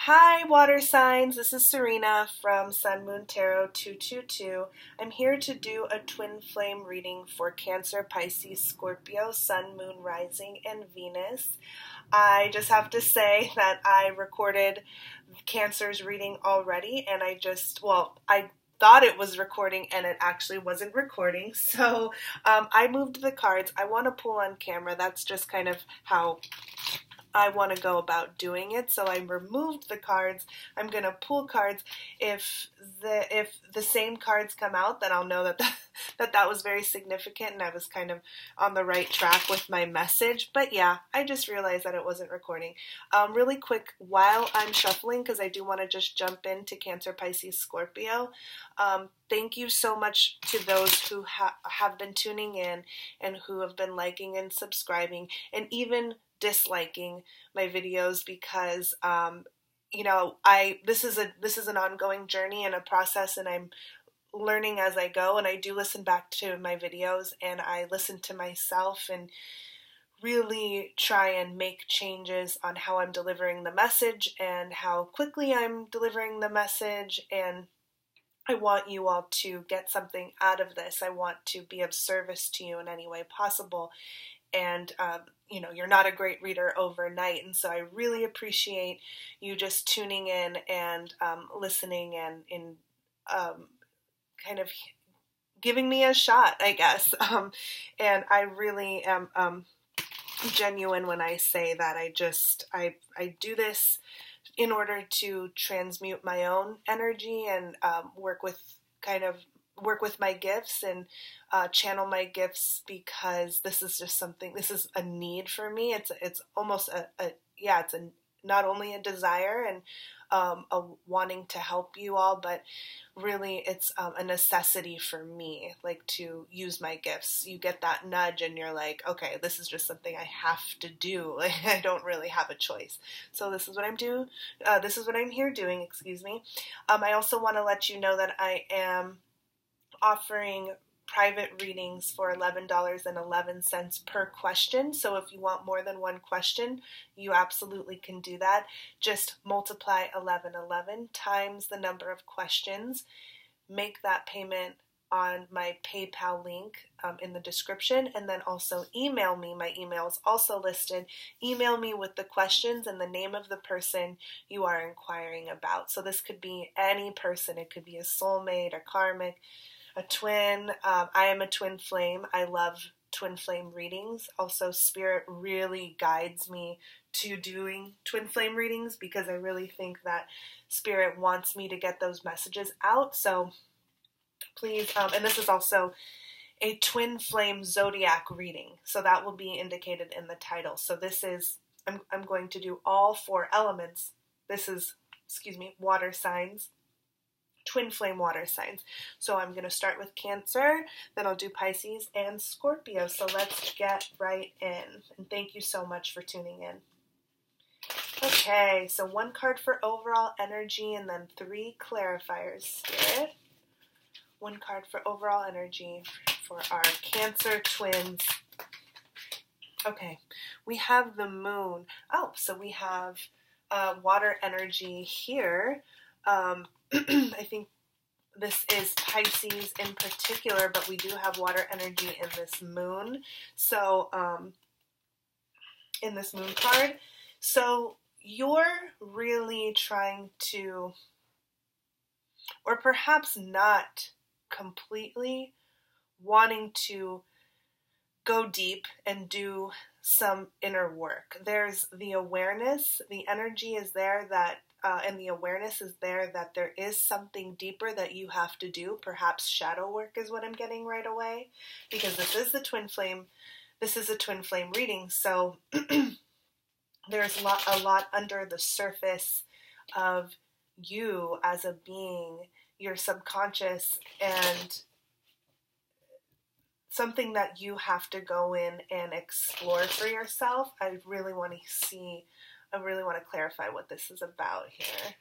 Hi, water signs. This is Serena from Sun Moon Tarot 222. I'm here to do a twin flame reading for Cancer, Pisces, Scorpio, Sun, Moon, Rising, and Venus. I just have to say that I recorded Cancer's reading already, and I thought it was recording and it actually wasn't recording. So I moved the cards. I want to pull on camera. That's just kind of how I want to go about doing it. So I removed the cards. I'm going to pull cards. If the same cards come out, then I'll know that was very significant and I was kind of on the right track with my message. But yeah, I just realized that it wasn't recording. Really quick, while I'm shuffling, because I do want to just jump into Cancer, Pisces, Scorpio. Thank you so much to those who have been tuning in and who have been liking and subscribing and even disliking my videos, because this is an ongoing journey and a process, and I'm learning as I go, and I do listen back to my videos and I listen to myself and really try and make changes on how I'm delivering the message and how quickly I'm delivering the message. And I want you all to get something out of this. I want to be of service to you in any way possible. And, you're not a great reader overnight. And so I really appreciate you just tuning in and listening and kind of giving me a shot, I guess. And I really am genuine when I say that I do this in order to transmute my own energy and work with my gifts and channel my gifts, because this is a need for me. It's almost it's not only a desire and a wanting to help you all, but really it's a necessity for me, like, to use my gifts. You get that nudge and you're like, okay, this is just something I have to do. Like, I don't really have a choice. So this is what I'm doing. This is what I'm here doing, excuse me. I also want to let you know that I am offering private readings for $11.11 per question. So if you want more than one question, you absolutely can do that. Just multiply 1111 times the number of questions. Make that payment on my PayPal link in the description, and then also email me. My email is also listed. Email me with the questions and the name of the person you are inquiring about. So this could be any person. It could be a soulmate, a karmic, a twin. I am a twin flame. I love twin flame readings. Also, Spirit really guides me to doing twin flame readings, because I really think that Spirit wants me to get those messages out. So please, and this is also a twin flame zodiac reading, so that will be indicated in the title. So this is, I'm going to do all four elements. This is, water signs. Twin flame water signs. So I'm going to start with Cancer, then I'll do Pisces and Scorpio. So let's get right in. And thank you so much for tuning in. Okay, so one card for overall energy and then 3 clarifiers, Spirit. One card for overall energy for our Cancer twins. Okay, we have the moon. Oh, so we have water energy here. I think this is Pisces in particular, but we do have water energy in this moon. So, in this moon card. So you're really trying to, or perhaps not completely, wanting to go deep and do some inner work. There's the awareness, the energy is there that and the awareness is there that there is something deeper that you have to do. Perhaps shadow work is what I'm getting right away, because this is the twin flame. This is a twin flame reading, so there's a lot under the surface of you as a being, your subconscious, and something that you have to go in and explore for yourself. I really want to clarify what this is about here.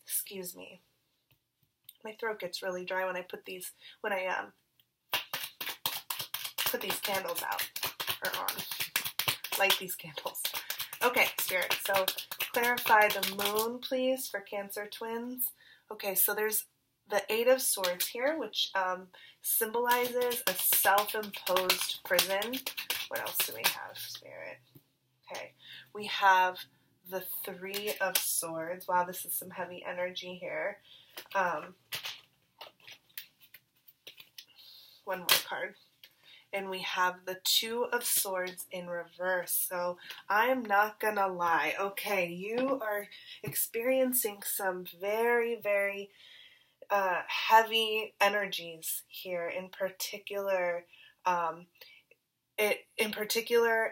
Excuse me. My throat gets really dry when I put these candles out, or on. Light these candles. Okay, Spirit, so clarify the moon, please, for Cancer twins. Okay, so there's the Eight of Swords here, which symbolizes a self-imposed prison. What else do we have, Spirit? Okay, we have the Three of Swords. Wow, this is some heavy energy here. One more card. And we have the Two of Swords in reverse. So I'm not gonna lie. Okay, you are experiencing some very, very heavy energies here. In particular,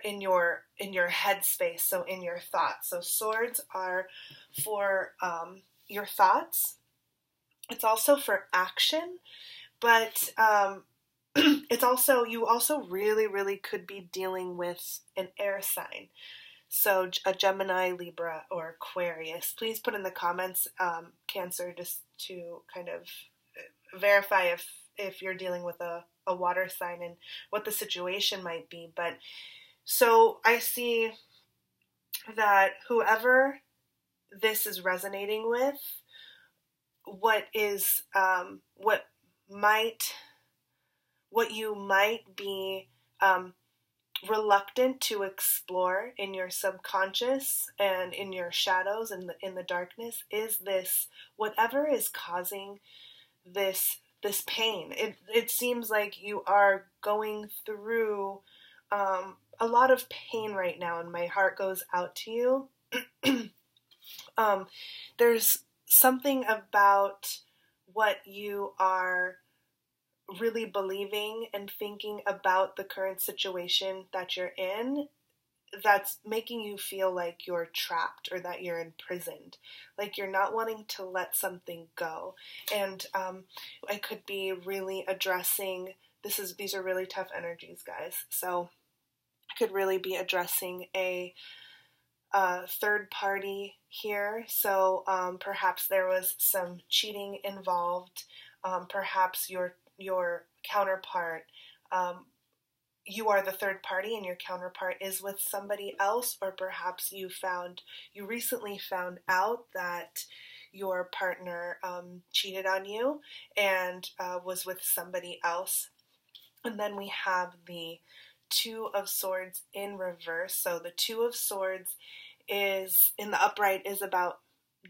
in your headspace. So in your thoughts. So swords are for your thoughts. It's also for action, but it's also, you also really, really could be dealing with an air sign. So a Gemini, Libra, or Aquarius. Please put in the comments, Cancer, just to kind of verify if you're dealing with a water sign and what the situation might be. But so I see that whoever this is resonating with, what you might be reluctant to explore in your subconscious and in your shadows and in the darkness is this, whatever is causing this pain. It seems like you are going through a lot of pain right now, and my heart goes out to you. There's something about what you are really believing and thinking about the current situation that you're in that's making you feel like you're trapped or that you're imprisoned, like you're not wanting to let something go. And I could be really addressing, these are really tough energies, guys, so I could really be addressing a third party here. So perhaps there was some cheating involved, perhaps your counterpart, you are the third party and your counterpart is with somebody else, or perhaps you recently found out that your partner cheated on you and was with somebody else. And then we have the Two of Swords in reverse. So the Two of Swords is in the upright is about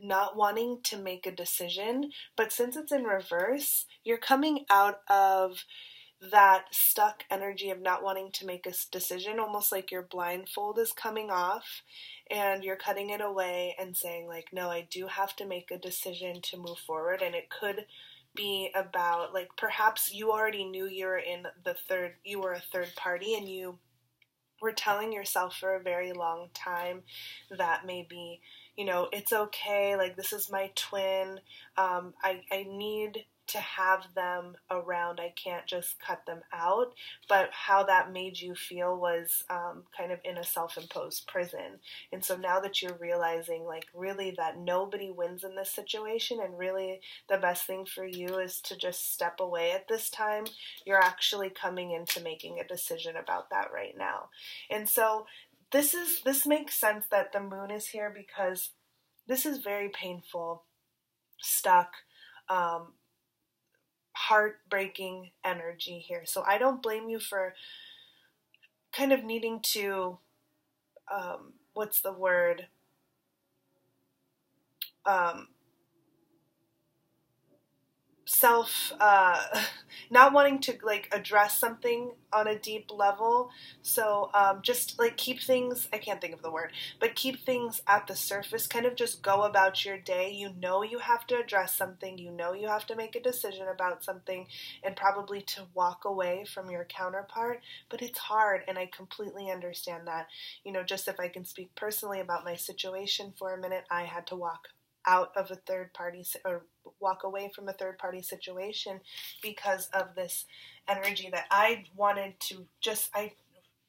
not wanting to make a decision, but since it's in reverse, you're coming out of that stuck energy of not wanting to make a decision, almost like your blindfold is coming off and you're cutting it away and saying like, no, I do have to make a decision to move forward. And it could be about, like, perhaps you already knew you were a third party, and you were telling yourself for a very long time that maybe, it's okay, like, this is my twin, I need to have them around, I can't just cut them out. But how that made you feel was kind of in a self-imposed prison. And so now that you're realizing, like, really that nobody wins in this situation, and really the best thing for you is to just step away at this time, you're actually coming into making a decision about that right now. And so this makes sense that the moon is here, because this is very painful, stuck, heartbreaking energy here. So I don't blame you for kind of needing to, what's the word? Not wanting to, like, address something on a deep level. So just, like, keep things, I can't think of the word, but keep things at the surface, kind of just go about your day. You have to address something, you have to make a decision about something, and probably to walk away from your counterpart, but it's hard, and I completely understand that. Just if I can speak personally about my situation for a minute, I had to walk out of a third party, or walk away from a third party situation, because of this energy that I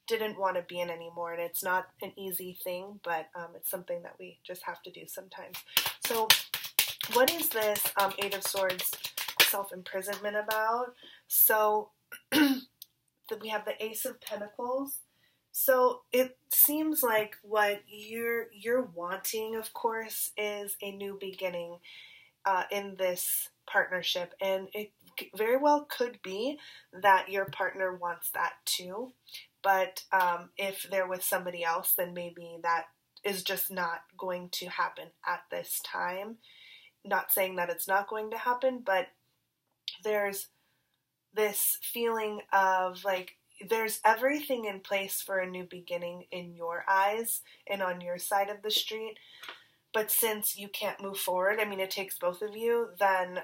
didn't want to be in anymore. And it's not an easy thing, but it's something that we just have to do sometimes. So what is this Eight of Swords self-imprisonment about? So we have the Ace of Pentacles, So it seems like what you're wanting, of course, is a new beginning in this partnership, and it very well could be that your partner wants that too. But if they're with somebody else, then maybe that is just not going to happen at this time. Not saying that it's not going to happen, but there's this feeling of like there's everything in place for a new beginning in your eyes and on your side of the street. But since you can't move forward, I mean, it takes both of you, then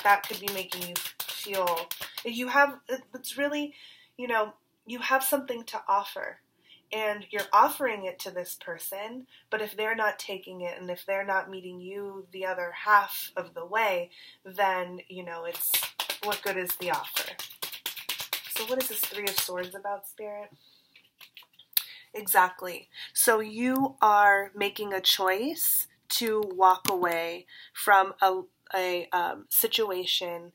that could be making you feel it's really, you have something to offer. And you're offering it to this person, but if they're not taking it and if they're not meeting you the other half of the way, then, it's what good is the offer? So what is this Three of Swords about, Spirit? Exactly. So you are making a choice to walk away from a situation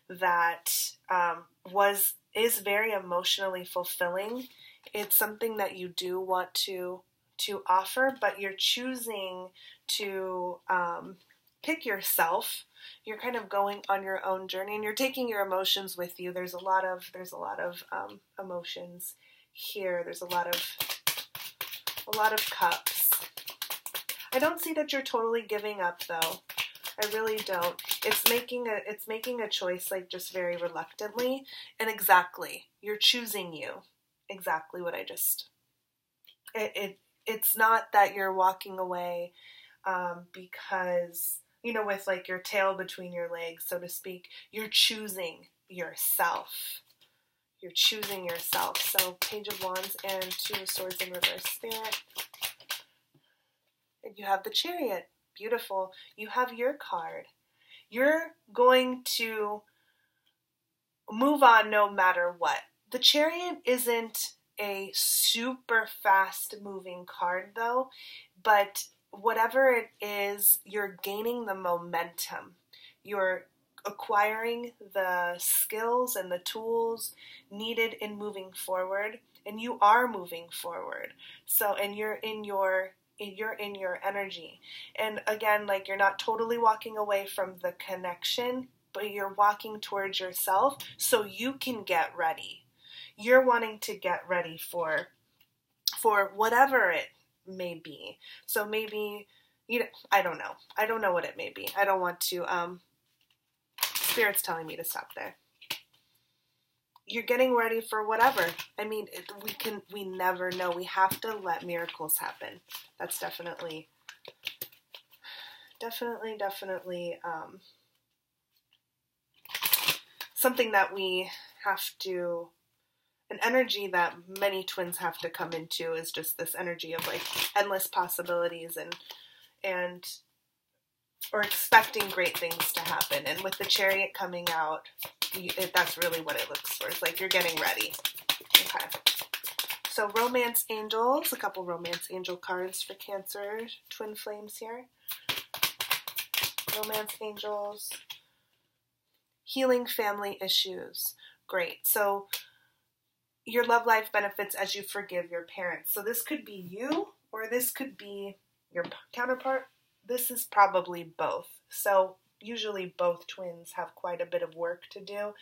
that is very emotionally fulfilling. It's something that you do want to offer, but you're choosing to pick yourself. You're kind of going on your own journey, and you're taking your emotions with you. There's a lot of emotions here. There's a lot of cups. I don't see that you're totally giving up, though. I really don't. It's making a choice, like, just very reluctantly, and exactly, you're choosing you. Exactly what I just. It's not that you're walking away because, with like your tail between your legs, so to speak. You're choosing yourself. You're choosing yourself. So Page of Wands and Two of Swords in reverse, Spirit. And you have the Chariot. Beautiful. You have your card. You're going to move on no matter what. The Chariot isn't a super fast moving card, though, but whatever it is, you're gaining the momentum. You're acquiring the skills and the tools needed in moving forward, and you are moving forward. So, and you're in your energy. And again, like, you're not totally walking away from the connection, but you're walking towards yourself so you can get ready. You're wanting to get ready for whatever it may be. So maybe, I don't know. I don't know what it may be. I don't want to, Spirit's telling me to stop there. You're getting ready for whatever. I mean, we never know. We have to let miracles happen. That's definitely something that we have to, an energy that many twins have to come into is just this energy of like endless possibilities and or expecting great things to happen. And with the Chariot coming out, that's really what it looks for. It's like you're getting ready. Okay. So Romance Angels, a couple Romance Angel cards for Cancer twin flames here. Romance Angels. Healing family issues. Great. So your love life benefits as you forgive your parents. So this could be you, or this could be your counterpart. This is probably both. So usually both twins have quite a bit of work to do.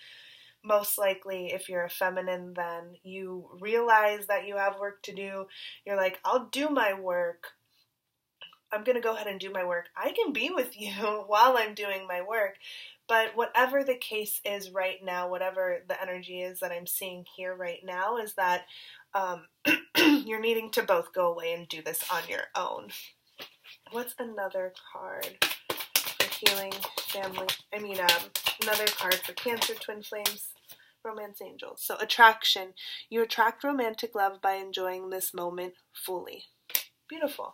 Most likely, if you're a feminine, then you realize that you have work to do. You're like, I'll do my work. I'm going to go ahead and do my work. I can be with you while I'm doing my work. But whatever the case is right now, whatever the energy is that I'm seeing here right now, is that you're needing to both go away and do this on your own. What's another card for healing family? Another card for Cancer twin flames, Romance Angels. So attraction. You attract romantic love by enjoying this moment fully. Beautiful.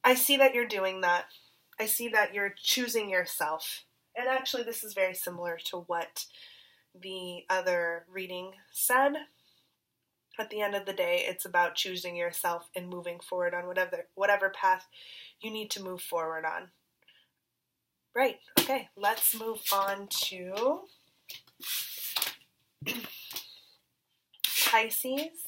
I see that you're doing that. I see that you're choosing yourself. And actually, this is very similar to what the other reading said. At the end of the day, it's about choosing yourself and moving forward on whatever path you need to move forward on. Right. Okay. Let's move on to Pisces.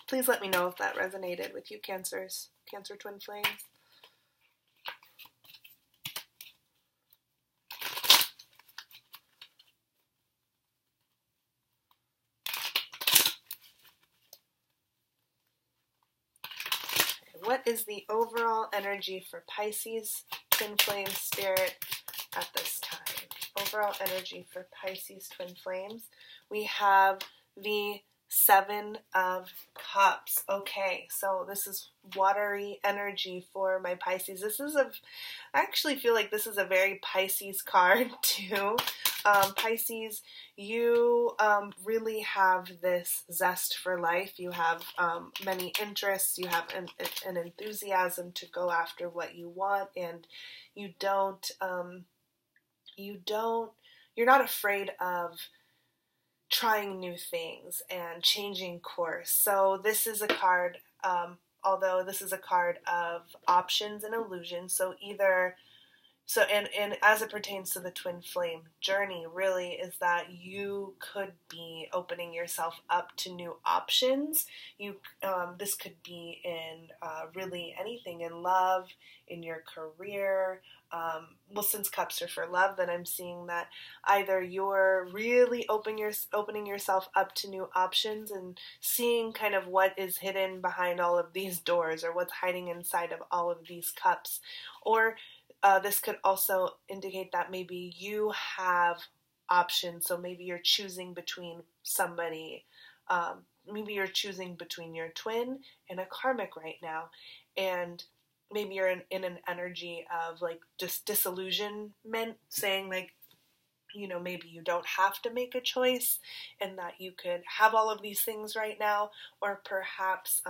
Please let me know if that resonated with you, Cancers, Cancer Twin Flames. What is the overall energy for Pisces Twin Flame Spirit at this time? Overall energy for Pisces Twin Flames. We have the Seven of Cups. Okay, so this is watery energy for my Pisces. I actually feel like this is a very Pisces card too. Pisces, you really have this zest for life. You have many interests. You have an enthusiasm to go after what you want, and you're not afraid of trying new things and changing course. So this is a card, although this is a card of options and illusions. And as it pertains to the twin flame journey, really is that you could be opening yourself up to new options. This could be in really anything, in love, in your career. Since cups are for love, then I'm seeing that either you're really opening yourself up to new options and seeing kind of what is hidden behind all of these doors, or what's hiding inside of all of these cups, or this could also indicate that maybe you have options. So maybe you're choosing between somebody. Maybe you're choosing between your twin and a karmic right now. And maybe you're in an energy of like just disillusionment, saying like, maybe you don't have to make a choice and that you could have all of these things right now. Or perhaps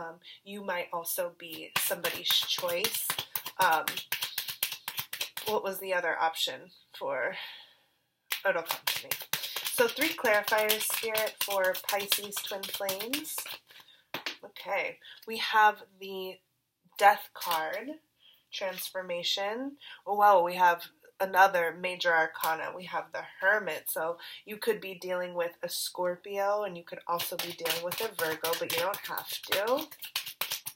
you might also be somebody's choice. What was the other option for? Oh, it'll come to me. So 3 clarifiers, Spirit, for Pisces Twin Flames. Okay, we have the Death card, Transformation. Oh, wow, we have another major arcana. We have the Hermit. So you could be dealing with a Scorpio, and you could also be dealing with a Virgo, but you don't have to.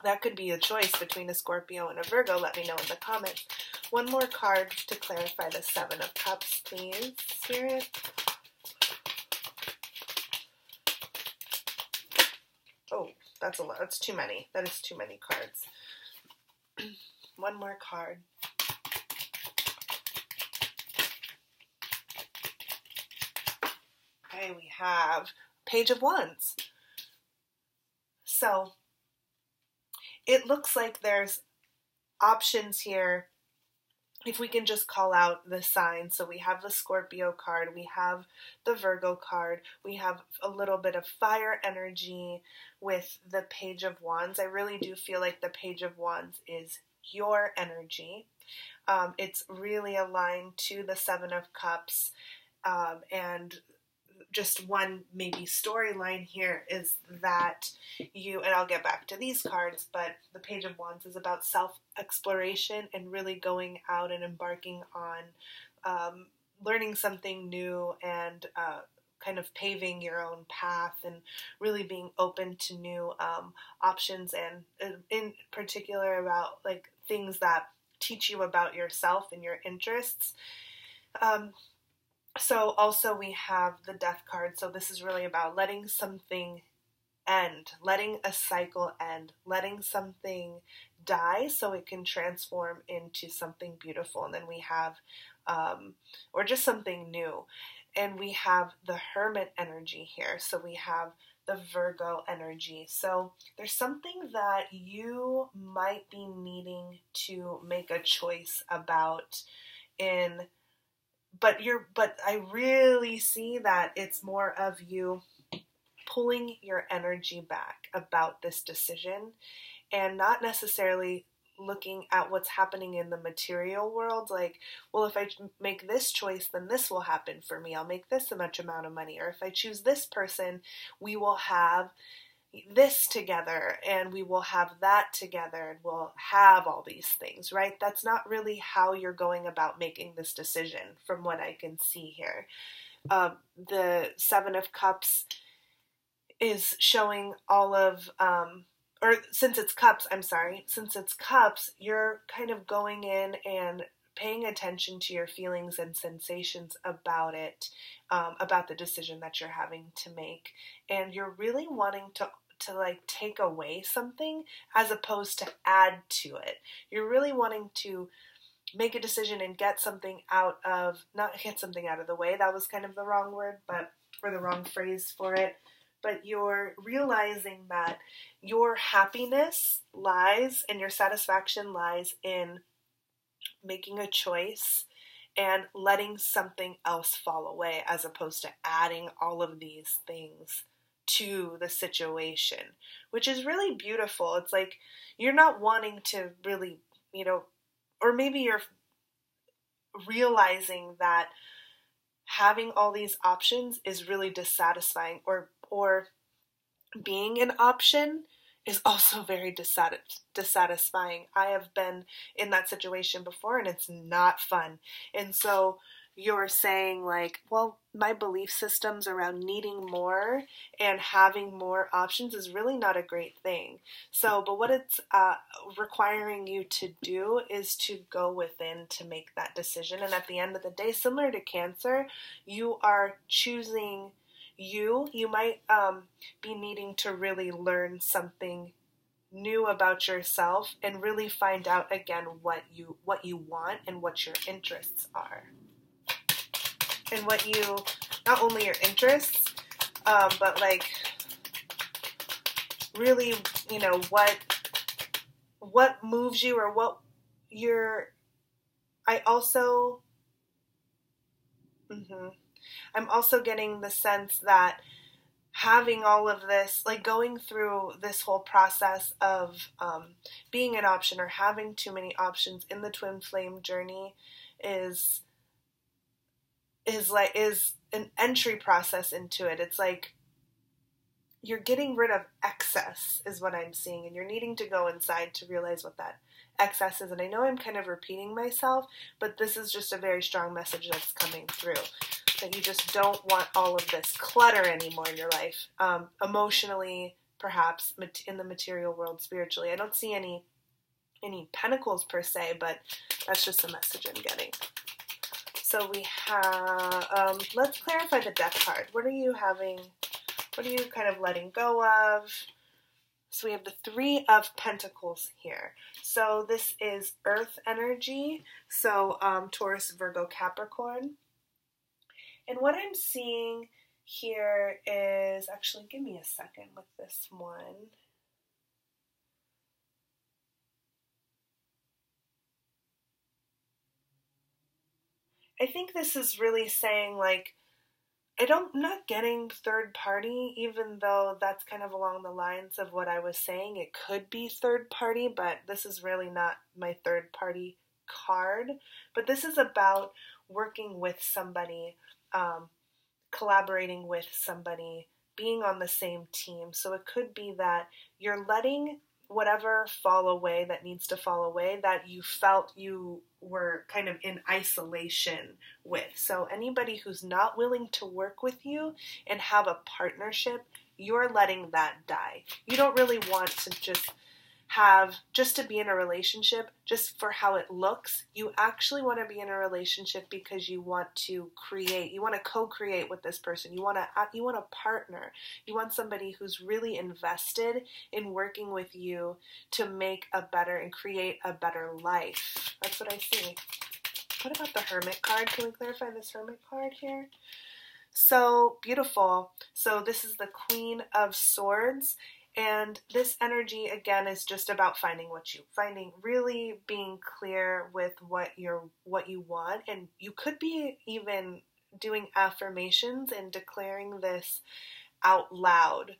That could be a choice between a Scorpio and a Virgo. Let me know in the comments. One more card to clarify the Seven of Cups, please, Spirit. Oh, that's a lot. That's too many. That is too many cards. One more card. Okay, we have Page of Wands. So it looks like there's options here. If we can just call out the signs. So we have the Scorpio card, we have the Virgo card, we have a little bit of fire energy with the Page of Wands. I really do feel like the Page of Wands is your energy. It's really aligned to the Seven of Cups, and just one maybe storyline here is that and I'll get back to these cards, but the Page of Wands is about self-exploration and really going out and embarking on learning something new and kind of paving your own path and really being open to new options, and in particular about like things that teach you about yourself and your interests. So also we have the Death card. So this is really about letting something end, letting a cycle end, letting something die so it can transform into something beautiful. And then we have, or just something new. And we have the Hermit energy here. So we have the Virgo energy. So there's something that you might be needing to make a choice about but I really see that it's more of you pulling your energy back about this decision and not necessarily looking at what's happening in the material world, like, well, if I make this choice, then this will happen for me. I'll make this much amount of money. Or if I choose this person, we will have this together, and we will have that together, and we'll have all these things, right? That's not really how you're going about making this decision from what I can see here. The Seven of Cups is showing all of, since it's cups, you're kind of going in and paying attention to your feelings and sensations about it, about the decision that you're having to make. And you're really wanting to like take away something as opposed to add to it. You're really wanting to make a decision and get something out of, not get something out of the way, that was kind of the wrong word, or the wrong phrase for it, but you're realizing that your happiness lies and your satisfaction lies in making a choice and letting something else fall away, as opposed to adding all of these things to the situation, which is really beautiful. It's like you're not wanting to really, or maybe you're realizing that having all these options is really dissatisfying, or being an option is also very dissatisfying. I have been in that situation before, and it's not fun. And so you're saying like, well, my belief systems around needing more and having more options is really not a great thing. So, but what it's requiring you to do is to go within to make that decision. And at the end of the day, similar to Cancer, you are choosing you. You might be needing to really learn something new about yourself and really find out again what you want and what your interests are. And what you, not only your interests, but like really, what moves you, or what I'm also getting the sense that having all of this, like going through this whole process of being an option or having too many options in the twin flame journey is an entry process into it. It's like you're getting rid of excess is what I'm seeing, and you're needing to go inside to realize what that excess is. And I know I'm kind of repeating myself, but this is just a very strong message that's coming through, that you just don't want all of this clutter anymore in your life, emotionally, perhaps in the material world, spiritually. I don't see any pentacles per se, but that's just the message I'm getting. So we have, let's clarify the death card. What are you kind of letting go of? So we have the Three of Pentacles here. So this is Earth energy. So Taurus, Virgo, Capricorn. And what I'm seeing here is, actually give me a second with this one. I think this is really saying like, I'm not getting third party, even though that's kind of along the lines of what I was saying. It could be third party, but this is really not my third party card. But this is about working with somebody, collaborating with somebody, being on the same team. So it could be that you're letting whatever fall away that needs to fall away, that you felt you were kind of in isolation with. So anybody who's not willing to work with you and have a partnership, you're letting that die. You don't really want to just to be in a relationship just for how it looks. You actually want to be in a relationship because you want to create, you want to co-create with this person. You want a partner. You want somebody who's really invested in working with you to make a better and create a better life. That's what I see. What about the Hermit card? Can we clarify this Hermit card here? So beautiful. So this is the Queen of Swords. And this energy, again, is just about really being clear with what you want. And you could be even doing affirmations and declaring this out loud,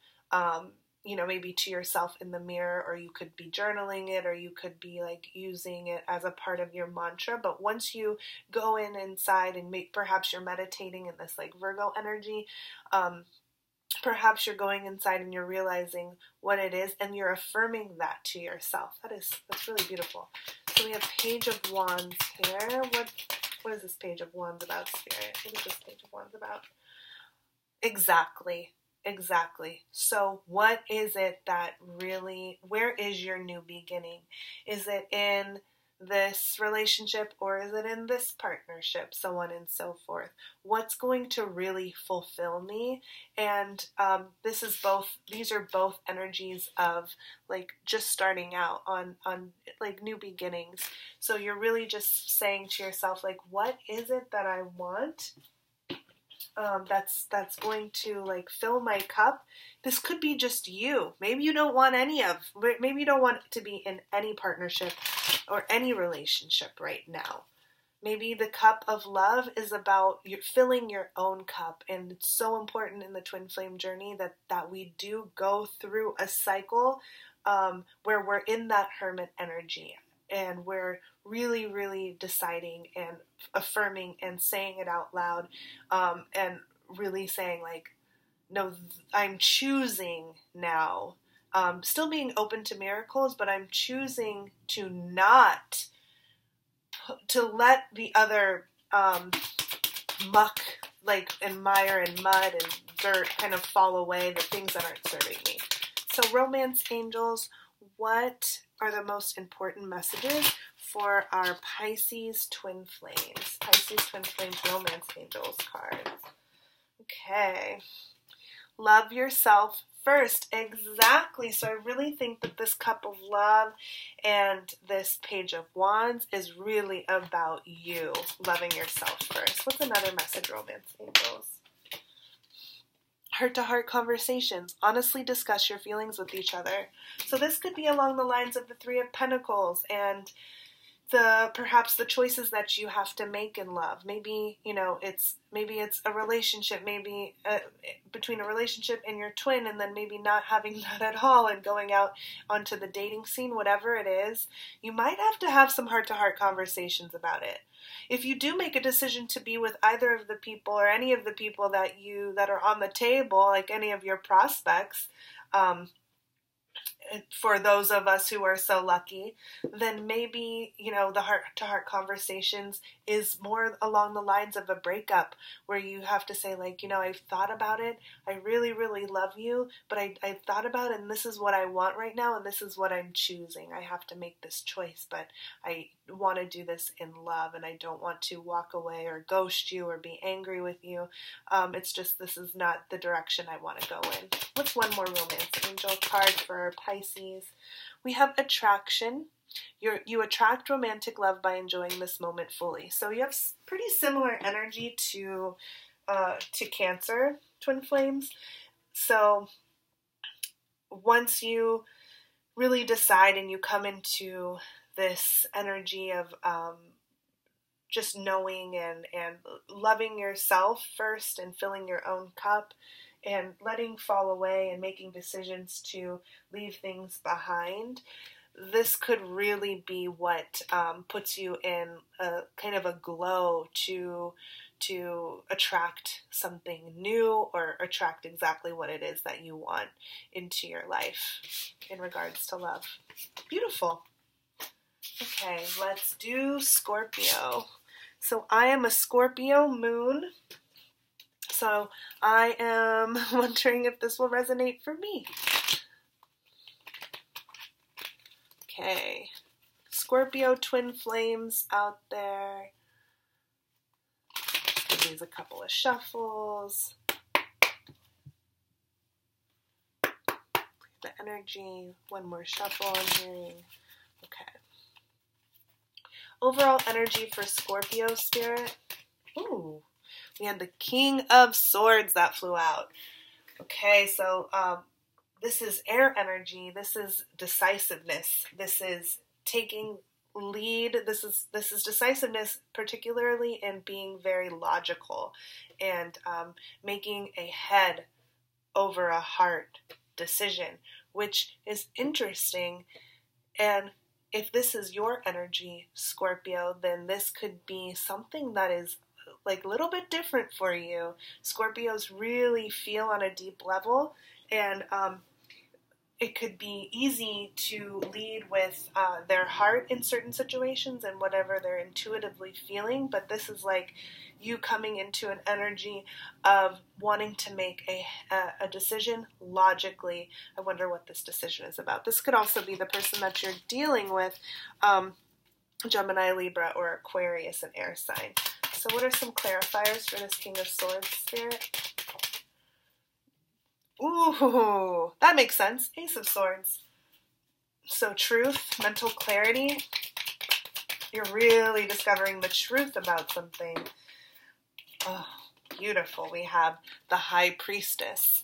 maybe to yourself in the mirror, or you could be journaling it, or you could be like using it as a part of your mantra. But once you go inside and perhaps you're meditating in this like Virgo energy, perhaps you're going inside and you're realizing what it is, and you're affirming that to yourself. That's really beautiful. So we have Page of Wands here. What is this Page of Wands about, Spirit? What is this Page of Wands about? Exactly. So what is it that really, where is your new beginning? Is it in this relationship, or is it in this partnership, so on and so forth? What's going to really fulfill me? And these are both energies of like just starting out on like new beginnings. So you're really just saying to yourself, like, what is it that I want? That's going to like fill my cup. This could be just you. Maybe you don't want maybe you don't want to be in any partnership or any relationship right now. Maybe the cup of love is about filling your own cup, and it's so important in the twin flame journey that we do go through a cycle where we're in that hermit energy, and we're really, really deciding and affirming and saying it out loud, and really saying like, no, I'm choosing now, still being open to miracles, but I'm choosing to not, to let the other muck, like, and mire and mud and dirt kind of fall away, the things that aren't serving me. So romance angels, what are the most important messages for our Pisces twin flames? Pisces twin flames romance angels cards. Okay. Love yourself first. Exactly. So I really think that this cup of love and this Page of Wands is really about you loving yourself first. What's another message, romance angels? Heart-to-heart conversations. Honestly discuss your feelings with each other. So this could be along the lines of the Three of Pentacles and perhaps the choices that you have to make in love. Maybe, it's a relationship, maybe between a relationship and your twin, and then maybe not having that at all and going out onto the dating scene, whatever it is. You might have to have some heart-to-heart conversations about it. If you do make a decision to be with either of the people or any of the people that are on the table, like any of your prospects, for those of us who are so lucky, then maybe, the heart-to-heart conversations is more along the lines of a breakup, where you have to say, like, I've thought about it, I really, really love you, but I thought about it, and this is what I want right now, and this is what I'm choosing. I have to make this choice, but I want to do this in love, and I don't want to walk away or ghost you or be angry with you. It's just, this is not the direction I want to go in. What's one more romance angel card for Pisces? We have attraction. You attract romantic love by enjoying this moment fully. So you have pretty similar energy to Cancer twin flames. So once you really decide and you come into this energy of just knowing and loving yourself first and filling your own cup and letting fall away and making decisions to leave things behind, this could really be what puts you in a kind of a glow to attract something new or attract exactly what it is that you want into your life in regards to love. Beautiful. Okay, let's do Scorpio. So I am a Scorpio moon. So I am wondering if this will resonate for me. Okay, Scorpio twin flames out there. Give these a couple of shuffles. The energy, one more shuffle I'm hearing. Okay. Overall energy for Scorpio, Spirit. Ooh, we had the King of Swords that flew out. Okay, so this is air energy. This is decisiveness. This is taking lead. This is decisiveness, particularly in being very logical and making a head over a heart decision, which is interesting. And if this is your energy, Scorpio, then this could be something that is like a little bit different for you. Scorpios really feel on a deep level, and it could be easy to lead with their heart in certain situations and whatever they're intuitively feeling, but this is like you coming into an energy of wanting to make a decision logically. I wonder what this decision is about. This could also be the person that you're dealing with, Gemini, Libra, or Aquarius, an air sign. So what are some clarifiers for this King of Swords, Spirit? Ooh, that makes sense. Ace of Swords. So truth, mental clarity. You're really discovering the truth about something. Oh, beautiful. We have the High Priestess.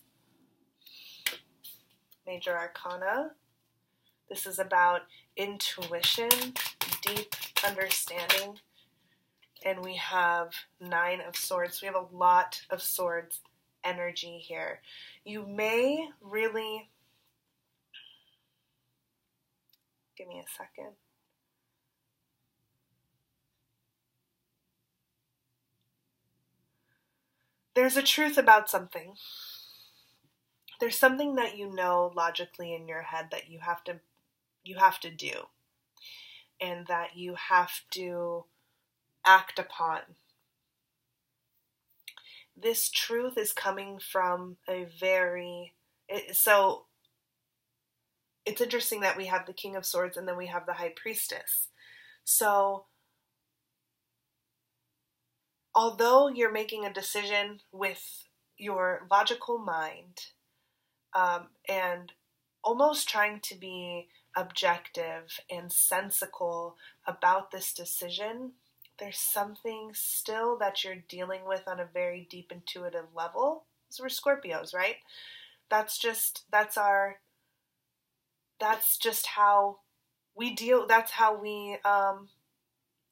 Major Arcana. This is about intuition, deep understanding. And we have Nine of Swords. We have a lot of swords energy here. You may really, give me a second. There's a truth about something. There's something that you know logically in your head that you have to do, and that you have to act upon. This truth is coming from so it's interesting that we have the King of Swords and then we have the High Priestess. So although you're making a decision with your logical mind, and almost trying to be objective and sensical about this decision, there's something still that you're dealing with on a very deep intuitive level. So we're Scorpios, right? That's just how we deal. That's how we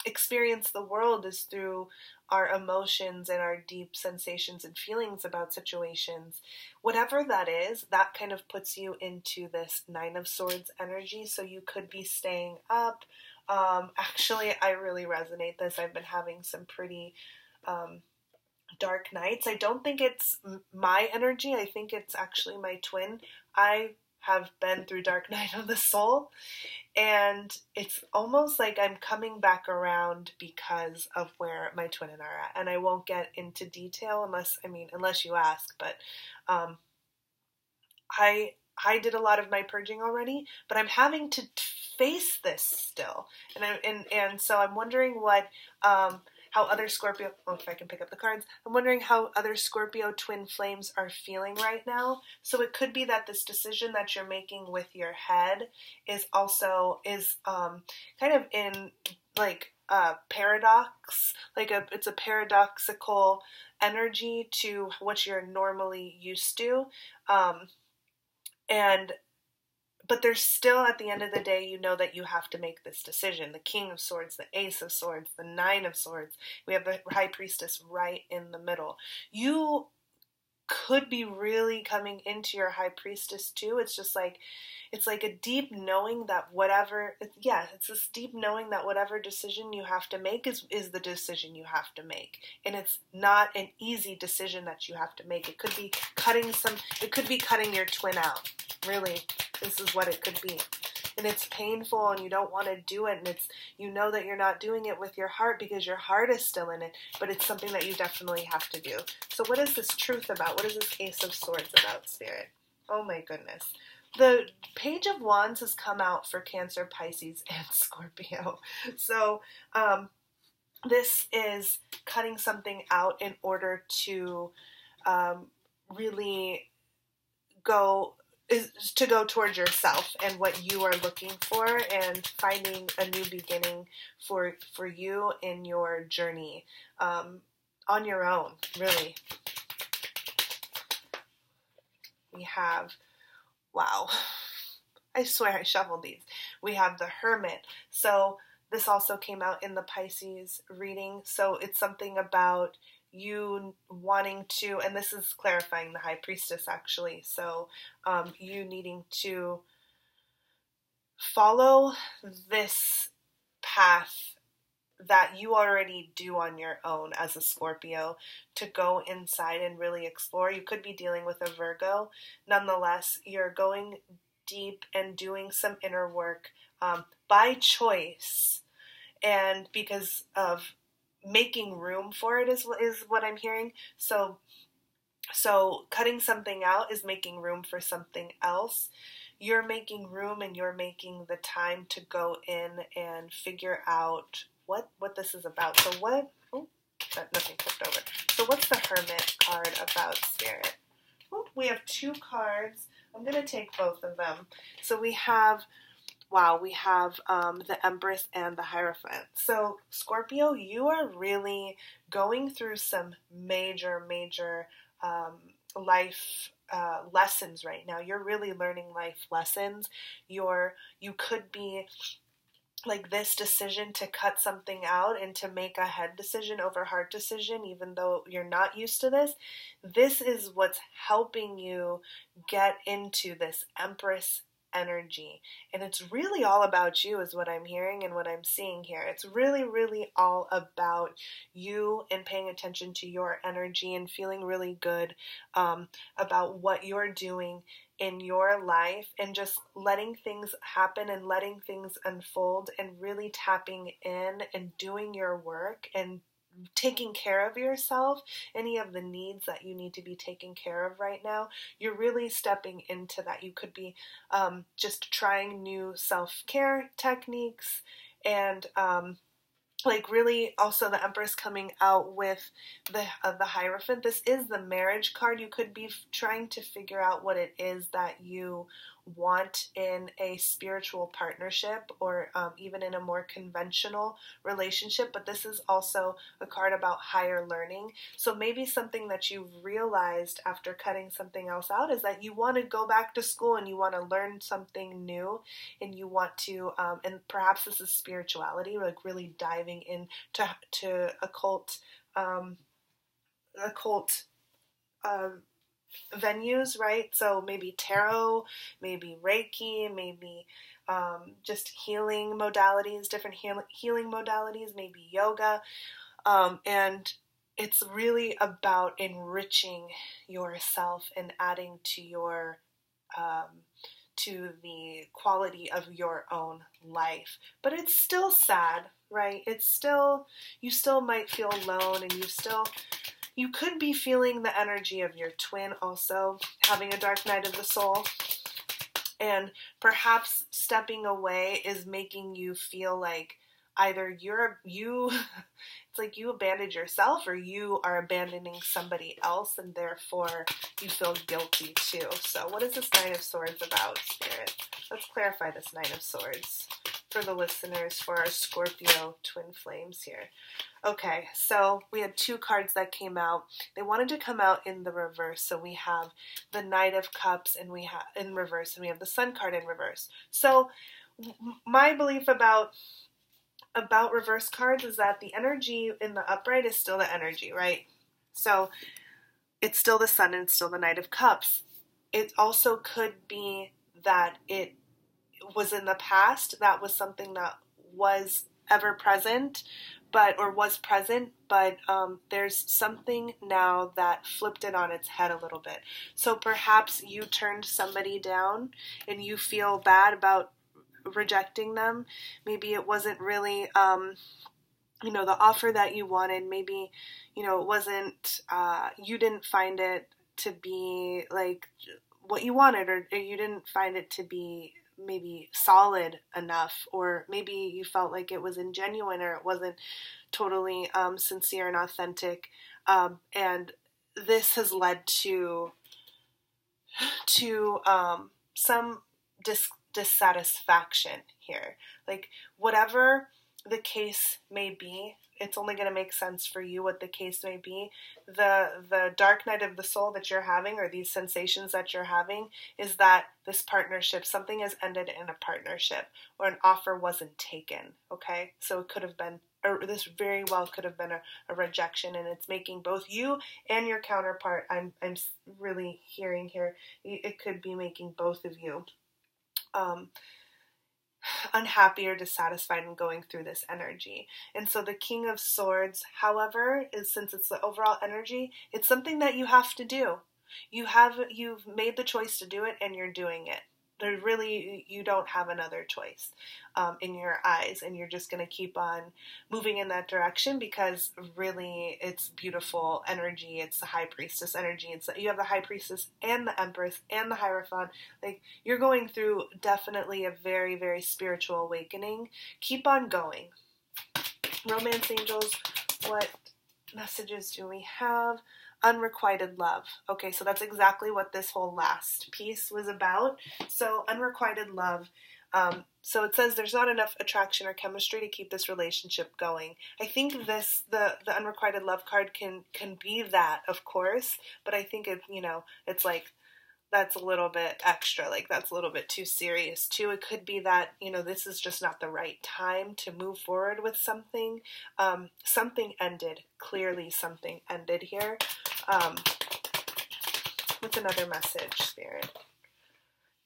experience the world, is through our emotions and our deep sensations and feelings about situations. Whatever that is, that kind of puts you into this Nine of Swords energy. So you could be staying up. Actually, I really resonate this. I've been having some pretty dark nights. I don't think it's my energy. I think it's actually my twin. I have been through dark night of the soul, and it's almost like I'm coming back around because of where my twin and I are at. And I won't get into detail unless you ask, but I did a lot of my purging already, but I'm having to face this still. And so I'm wondering what how other Scorpio, if I can pick up the cards, I'm wondering how other Scorpio twin flames are feeling right now. So it could be that this decision that you're making with your head is kind of in like a paradox, it's a paradoxical energy to what you're normally used to. But there's still, at the end of the day, you know that you have to make this decision. The King of Swords, the Ace of Swords, the Nine of Swords. We have the High Priestess right in the middle. You could be really coming into your High Priestess too. It's like a deep knowing that it's this deep knowing that whatever decision you have to make is the decision you have to make. And it's not an easy decision that you have to make. It could be cutting your twin out. Really, this is what it could be. And it's painful and you don't want to do it, and you know that you're not doing it with your heart because your heart is still in it, but it's something that you definitely have to do. So what is this truth about? What is this Ace of Swords about, Spirit? Oh my goodness. The Page of Wands has come out for Cancer, Pisces, and Scorpio. So this is cutting something out in order to really go towards yourself and what you are looking for, and finding a new beginning for you in your journey on your own, really. We have, wow, I swear I shuffled these. We have the Hermit. So this also came out in the Pisces reading. So it's something about you wanting to, and this is clarifying the High Priestess actually. So you needing to follow this path that you already do on your own as a Scorpio to go inside and really explore. You could be dealing with a Virgo. Nonetheless, you're going deep and doing some inner work by choice, and because of making room for it is what I'm hearing. So cutting something out is making room for something else. You're making room and you're making the time to go in and figure out what this is about. So nothing flipped over. So what's the Hermit card about, Spirit? We have 2 cards. I'm going to take both of them. So we have the Empress and the Hierophant. So Scorpio, you are really going through some major life lessons right now. You're really learning life lessons. You could be like this decision to cut something out and to make a head decision over heart decision, even though you're not used to this. This is what's helping you get into this Empress energy. And it's really all about you is what I'm hearing and what I'm seeing here. It's really, really all about you and paying attention to your energy and feeling really good about what you're doing in your life and just letting things happen and letting things unfold and really tapping in and doing your work and taking care of yourself, any of the needs that you need to be taken care of right now. You're really stepping into that. You could be just trying new self-care techniques and like really also the Empress coming out with the Hierophant. This is the marriage card. You could be trying to figure out what it is that you want in a spiritual partnership or even in a more conventional relationship, but this is also a card about higher learning. So maybe something that you've realized after cutting something else out is that you want to go back to school and you want to learn something new and you want to, and perhaps this is spirituality, like really diving into occult venues, right? So maybe tarot, maybe Reiki, maybe just healing modalities, different healing modalities, maybe yoga. And it's really about enriching yourself and adding to your to the quality of your own life. But it's still sad, right? You still might feel alone, and you could be feeling the energy of your twin also, having a dark night of the soul. And perhaps stepping away is making you feel like either it's like you abandoned yourself or you are abandoning somebody else, and therefore you feel guilty too. So what is this Nine of Swords about, Spirit? Let's clarify this Nine of Swords for the listeners, for our Scorpio twin flames here. Okay, so we had 2 cards that came out. They wanted to come out in the reverse, so we have the Knight of Cups and we have in reverse, and we have the Sun card in reverse. So my belief about reverse cards is that the energy in the upright is still the energy, right? So it's still the Sun and it's still the Knight of Cups. It also could be that it was in the past, that was something that was ever present, but there's something now that flipped it on its head a little bit. So perhaps you turned somebody down and you feel bad about rejecting them. Maybe it wasn't really the offer that you wanted. Maybe it wasn't you didn't find it to be like what you wanted, or you didn't find it to be maybe solid enough, or maybe you felt like it was ingenuine or it wasn't totally sincere and authentic, and this has led to some dissatisfaction here. Like whatever the case may be, it's only going to make sense for you what the case may be. The dark night of the soul that you're having, or these sensations that you're having, is that this partnership, something has ended in a partnership, or an offer wasn't taken, okay? So it could have been, or this very well could have been a rejection, and it's making both you and your counterpart, I'm really hearing here, it could be making both of you unhappy or dissatisfied and going through this energy. And so the King of Swords, however, is, since it's the overall energy, it's something that you have to do. You've made the choice to do it, and you're doing it. You don't have another choice in your eyes, and you're just going to keep on moving in that direction, because really it's beautiful energy. It's the High Priestess energy. You have the High Priestess and the Empress and the Hierophant. Like, you're going through definitely a very, very spiritual awakening. Keep on going. Romance angels, what messages do we have? Unrequited love. Okay, so that's exactly what this whole last piece was about. So unrequited love. So it says there's not enough attraction or chemistry to keep this relationship going. I think the unrequited love card can be that, of course, but I think it's like, that's a little bit extra, like that's a little bit too serious too. It could be that, this is just not the right time to move forward with something. Something ended. Clearly something ended here. What's another message, Spirit?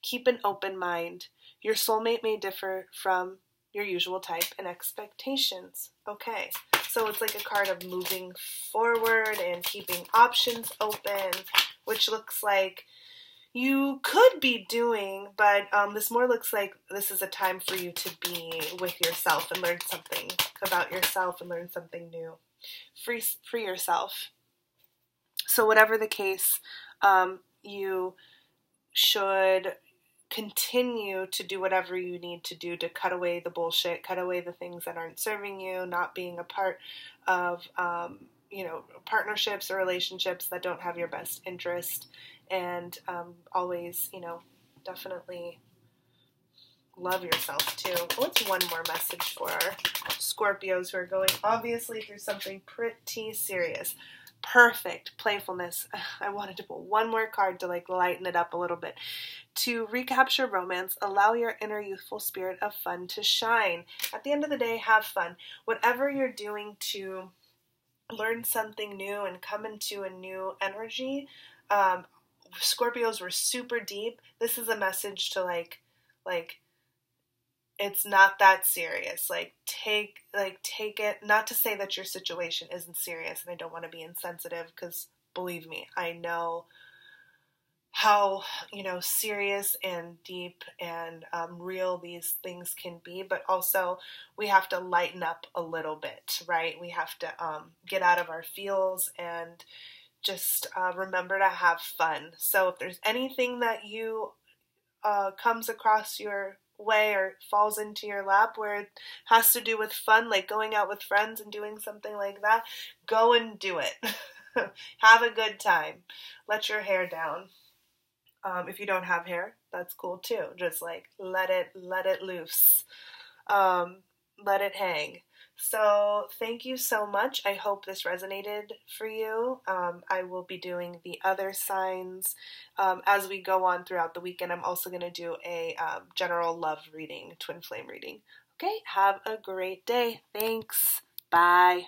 Keep an open mind. Your soulmate may differ from your usual type and expectations. Okay, so it's like a card of moving forward and keeping options open, which looks like you could be doing, but this more looks like this is a time for you to be with yourself and learn something about yourself and learn something new. Free yourself. So whatever the case, you should continue to do whatever you need to do to cut away the bullshit, cut away the things that aren't serving you, not being a part of, partnerships or relationships that don't have your best interest. And always, definitely love yourself too. What's one more message for our Scorpios who are going obviously through something pretty serious? Perfect. Playfulness. I wanted to pull one more card to lighten it up a little bit. To recapture romance, allow your inner youthful spirit of fun to shine. At the end of the day, have fun. Whatever you're doing to learn something new and come into a new energy, Scorpios were super deep. This is a message to it's not that serious. Take it, not to say that your situation isn't serious, and I don't want to be insensitive, because believe me, I know how, serious and deep and real these things can be, but also we have to lighten up a little bit, right? We have to get out of our feels and just remember to have fun. So if there's anything that you comes across your way or falls into your lap where it has to do with fun, like going out with friends and doing something like that, go and do it. Have a good time. Let your hair down. If you don't have hair, that's cool too. Just let it loose. Let it hang. So thank you so much. I hope this resonated for you. I will be doing the other signs as we go on throughout the weekend. I'm also going to do a general love reading, twin flame reading. Okay, have a great day. Thanks. Bye.